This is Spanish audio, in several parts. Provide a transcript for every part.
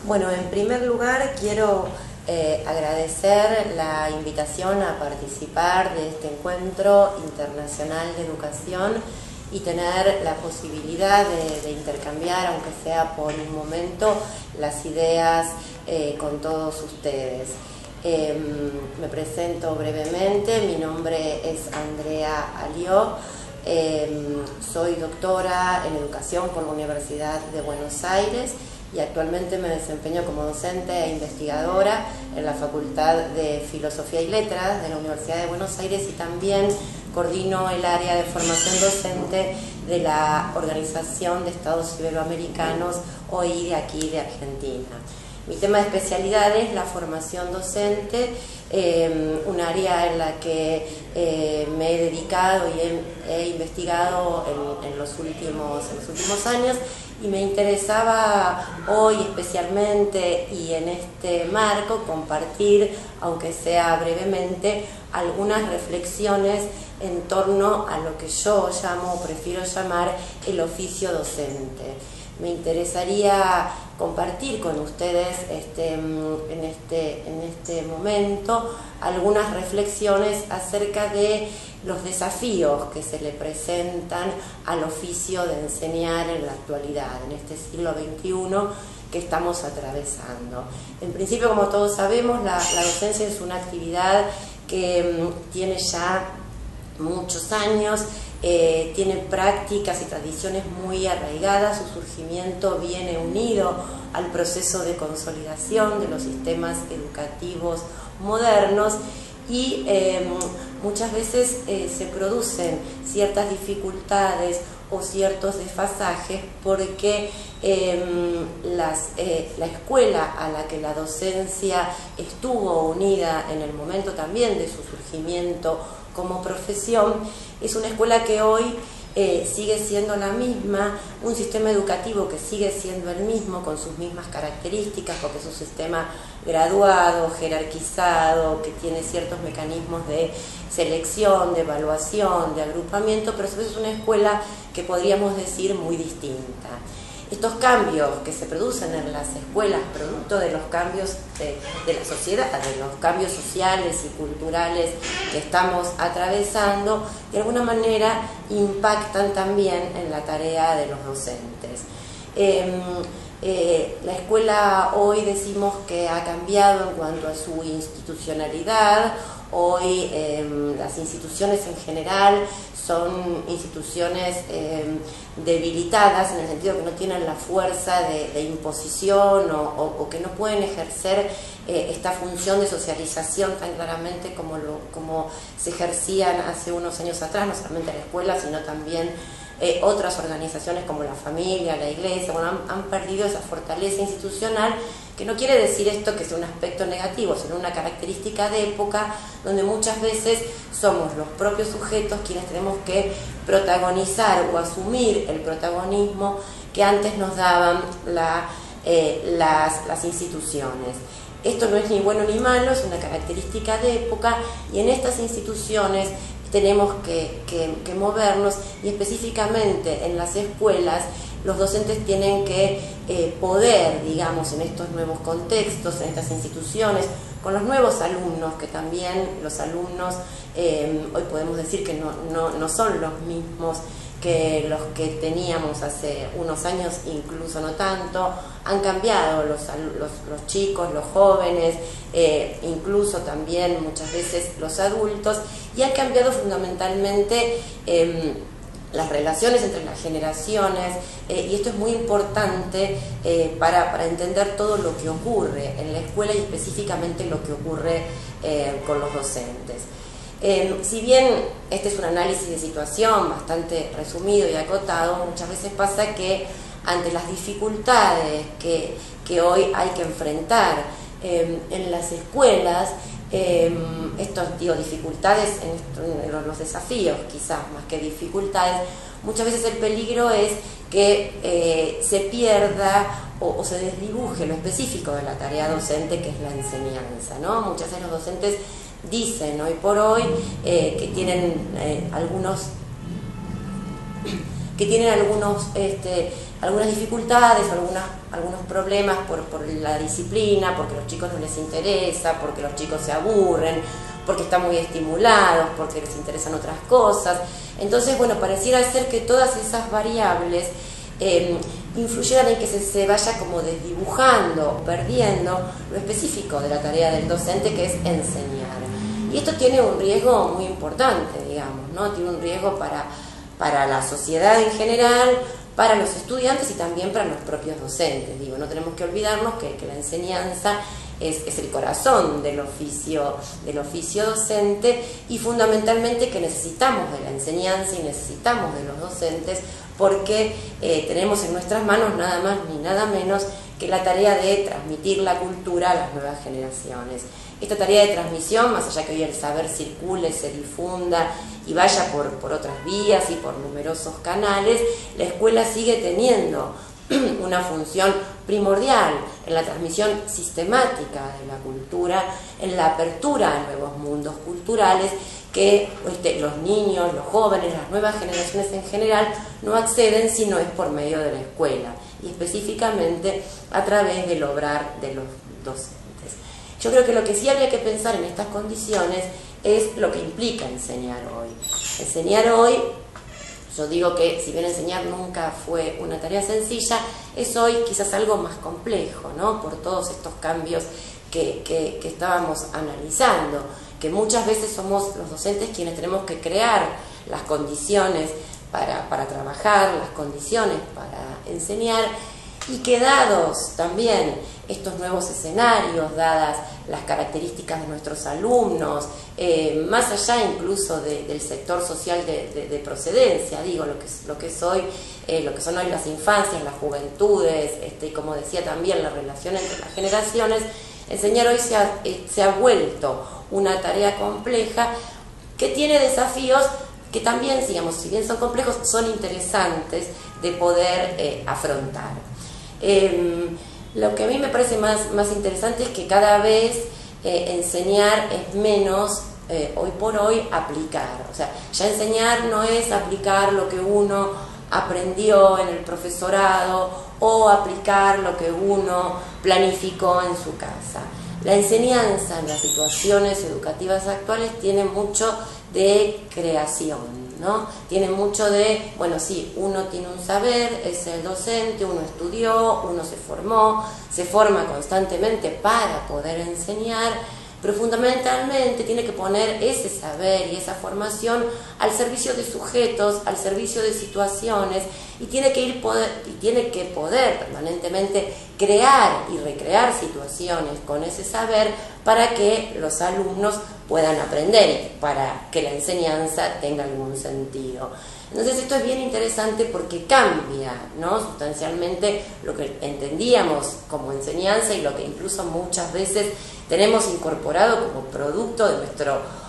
Bueno, en primer lugar quiero agradecer la invitación a participar de este encuentro internacional de educación y tener la posibilidad de intercambiar, aunque sea por un momento, las ideas con todos ustedes. Me presento brevemente, mi nombre es Andrea Alió, soy doctora en educación por la Universidad de Buenos Aires y actualmente me desempeño como docente e investigadora en la Facultad de Filosofía y Letras de la Universidad de Buenos Aires y también coordino el área de formación docente de la Organización de Estados Iberoamericanos, OI, de aquí de Argentina. Mi tema de especialidad es la formación docente, un área en la que me he dedicado y he investigado en los últimos años, y me interesaba hoy especialmente y en este marco compartir, aunque sea brevemente, algunas reflexiones en torno a lo que yo llamo, o prefiero llamar, el oficio docente. Me interesaría compartir con ustedes en este momento algunas reflexiones acerca de los desafíos que se le presentan al oficio de enseñar en la actualidad, en este siglo XXI que estamos atravesando. En principio, como todos sabemos, la docencia es una actividad que tiene ya muchos años, tiene prácticas y tradiciones muy arraigadas. Su surgimiento viene unido al proceso de consolidación de los sistemas educativos modernos y muchas veces se producen ciertas dificultades o ciertos desfasajes porque la escuela a la que la docencia estuvo unida en el momento también de su surgimiento como profesión, es una escuela que hoy sigue siendo la misma, un sistema educativo que sigue siendo el mismo, con sus mismas características, porque es un sistema graduado, jerarquizado, que tiene ciertos mecanismos de selección, de evaluación, de agrupamiento, pero es una escuela que podríamos decir muy distinta. Estos cambios que se producen en las escuelas, producto de los cambios de la sociedad, de los cambios sociales y culturales que estamos atravesando, de alguna manera impactan también en la tarea de los docentes. La escuela hoy decimos que ha cambiado en cuanto a su institucionalidad. Hoy las instituciones en general son instituciones debilitadas, en el sentido que no tienen la fuerza de imposición o que no pueden ejercer esta función de socialización tan claramente como se ejercían hace unos años atrás, no solamente la escuela, sino también otras organizaciones como la familia, la iglesia. Bueno, han perdido esa fortaleza institucional, que no quiere decir esto que sea un aspecto negativo, sino una característica de época donde muchas veces somos los propios sujetos quienes tenemos que protagonizar o asumir el protagonismo que antes nos daban las instituciones. Esto no es ni bueno ni malo, es una característica de época, y en estas instituciones tenemos que movernos, y específicamente en las escuelas los docentes tienen que poder, digamos, en estos nuevos contextos, en estas instituciones, con los nuevos alumnos, que también los alumnos hoy podemos decir que no son los mismos que los que teníamos hace unos años, incluso no tanto. Han cambiado los chicos, los jóvenes, incluso también muchas veces los adultos, y han cambiado fundamentalmente las relaciones entre las generaciones, y esto es muy importante para entender todo lo que ocurre en la escuela y específicamente lo que ocurre con los docentes. Si bien este es un análisis de situación bastante resumido y acotado, muchas veces pasa que ante las dificultades que hoy hay que enfrentar en las escuelas, dificultades en los desafíos, quizás más que dificultades, muchas veces el peligro es que se pierda o se desdibuje lo específico de la tarea docente, que es la enseñanza, ¿no? Muchas veces los docentes dicen hoy por hoy que tienen algunos algunas dificultades, algunos problemas por la disciplina, porque a los chicos no les interesa, porque los chicos se aburren, porque están muy estimulados, porque les interesan otras cosas. Entonces, bueno, pareciera ser que todas esas variables influyeran en que se vaya como desdibujando, perdiendo lo específico de la tarea del docente, que es enseñar. Y esto tiene un riesgo muy importante, digamos, ¿no? Tiene un riesgo para la sociedad en general, para los estudiantes y también para los propios docentes. Digo, no tenemos que olvidarnos que la enseñanza es el corazón del oficio docente, y fundamentalmente que necesitamos de la enseñanza y necesitamos de los docentes, porque tenemos en nuestras manos nada más ni nada menos que la tarea de transmitir la cultura a las nuevas generaciones. Esta tarea de transmisión, más allá que hoy el saber circule, se difunda y vaya por otras vías y por numerosos canales, la escuela sigue teniendo una función primordial en la transmisión sistemática de la cultura, en la apertura a nuevos mundos culturales que los niños, los jóvenes, las nuevas generaciones en general no acceden si no es por medio de la escuela, y específicamente a través del obrar de los docentes. Yo creo que lo que sí habría que pensar en estas condiciones es lo que implica enseñar hoy. Enseñar hoy, yo digo que si bien enseñar nunca fue una tarea sencilla, es hoy quizás algo más complejo, ¿no? Por todos estos cambios que estábamos analizando, que muchas veces somos los docentes quienes tenemos que crear las condiciones para trabajar, las condiciones para enseñar, y que dados también estos nuevos escenarios, dadas las características de nuestros alumnos, más allá incluso del sector social de procedencia, digo, lo que son hoy las infancias, las juventudes, y como decía también, la relación entre las generaciones, enseñar hoy se ha vuelto una tarea compleja que tiene desafíos que también, digamos, si bien son complejos, son interesantes de poder afrontar. Lo que a mí me parece más interesante es que cada vez enseñar es menos, hoy por hoy, aplicar. O sea, ya enseñar no es aplicar lo que uno aprendió en el profesorado o aplicar lo que uno planificó en su casa. La enseñanza en las situaciones educativas actuales tiene mucho de creación, ¿no? Tiene mucho de, bueno, sí, uno tiene un saber, es el docente, uno estudió, uno se forma constantemente para poder enseñar, pero fundamentalmente tiene que poner ese saber y esa formación al servicio de sujetos, al servicio de situaciones, y tiene que poder permanentemente crear y recrear situaciones con ese saber para que los alumnos puedan aprender y para que la enseñanza tenga algún sentido. Entonces esto es bien interesante porque cambia, ¿no?, sustancialmente lo que entendíamos como enseñanza y lo que incluso muchas veces tenemos incorporado como producto de nuestro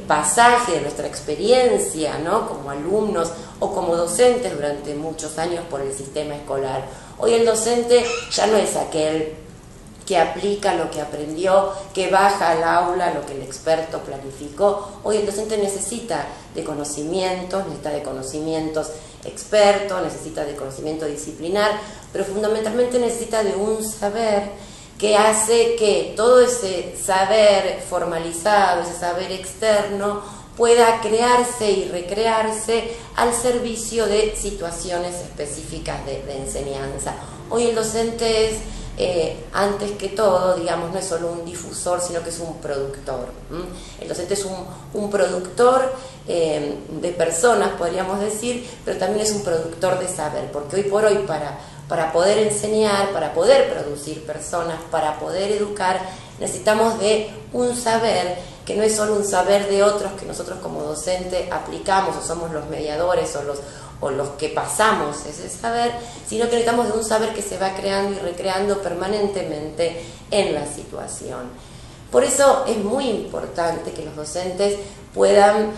pasaje, de nuestra experiencia, ¿no?, como alumnos o como docentes durante muchos años por el sistema escolar. Hoy el docente ya no es aquel que aplica lo que aprendió, que baja al aula lo que el experto planificó. Hoy el docente necesita de conocimientos expertos, necesita de conocimiento disciplinar, pero fundamentalmente necesita de un saber que hace que todo ese saber formalizado, ese saber externo, pueda crearse y recrearse al servicio de situaciones específicas de enseñanza. Hoy el docente es, antes que todo, digamos, no es solo un difusor, sino que es un productor. El docente es un productor de personas, podríamos decir, pero también es un productor de saber, porque hoy por hoy para poder enseñar, para poder producir personas, para poder educar, necesitamos de un saber que no es solo un saber de otros que nosotros como docente aplicamos o somos los mediadores o los que pasamos ese saber, sino que necesitamos de un saber que se va creando y recreando permanentemente en la situación. Por eso es muy importante que los docentes puedan,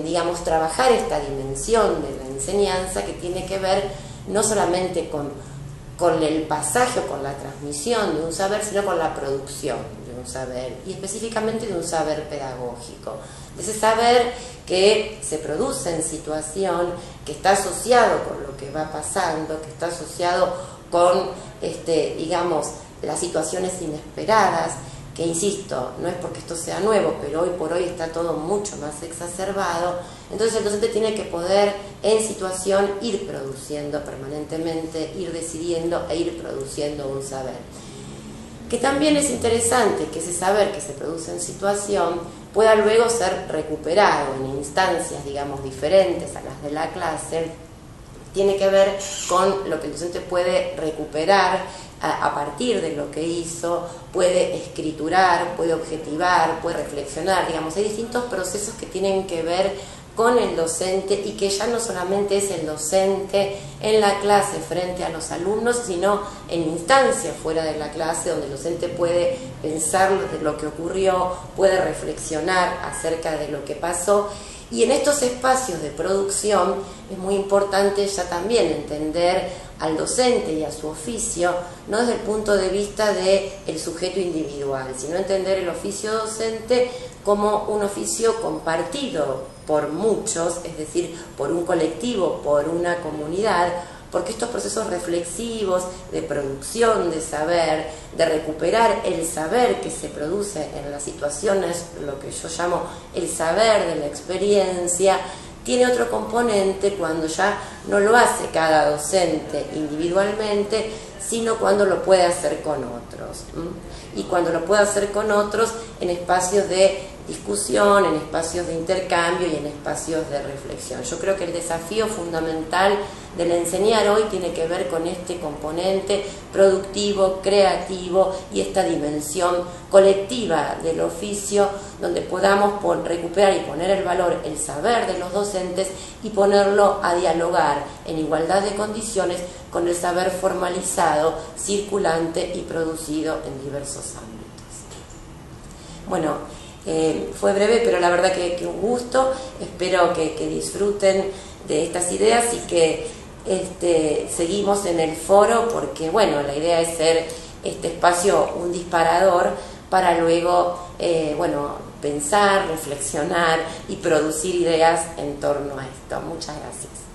digamos, trabajar esta dimensión de la enseñanza que tiene que ver no solamente con el pasaje o con la transmisión de un saber, sino con la producción de un saber, y específicamente de un saber pedagógico, de ese saber que se produce en situación, que está asociado con lo que va pasando, que está asociado con, digamos, las situaciones inesperadas, que insisto, no es porque esto sea nuevo, pero hoy por hoy está todo mucho más exacerbado. Entonces el docente tiene que poder en situación ir produciendo permanentemente, ir decidiendo e ir produciendo un saber. Que también es interesante que ese saber que se produce en situación pueda luego ser recuperado en instancias, digamos, diferentes a las de la clase. Tiene que ver con lo que el docente puede recuperar a partir de lo que hizo, puede escriturar, puede objetivar, puede reflexionar. Digamos, hay distintos procesos que tienen que ver con el docente y que ya no solamente es el docente en la clase frente a los alumnos, sino en instancias fuera de la clase donde el docente puede pensar lo que ocurrió, puede reflexionar acerca de lo que pasó. Y en estos espacios de producción es muy importante ya también entender al docente y a su oficio, no desde el punto de vista del sujeto individual, sino entender el oficio docente como un oficio compartido por muchos, es decir, por un colectivo, por una comunidad, porque estos procesos reflexivos de producción, de saber, de recuperar el saber que se produce en las situaciones, lo que yo llamo el saber de la experiencia, tiene otro componente cuando ya no lo hace cada docente individualmente, sino cuando lo puede hacer con otros. Y cuando lo puede hacer con otros en espacios de discusión, en espacios de intercambio y en espacios de reflexión. Yo creo que el desafío fundamental del enseñar hoy tiene que ver con este componente productivo, creativo y esta dimensión colectiva del oficio, donde podamos recuperar y poner el valor, el saber de los docentes y ponerlo a dialogar en igualdad de condiciones con el saber formalizado, circulante y producido en diversos ámbitos. Bueno, fue breve, pero la verdad que un gusto. Espero que disfruten de estas ideas y que seguimos en el foro, porque bueno, la idea es ser este espacio un disparador para luego pensar, reflexionar y producir ideas en torno a esto. Muchas gracias.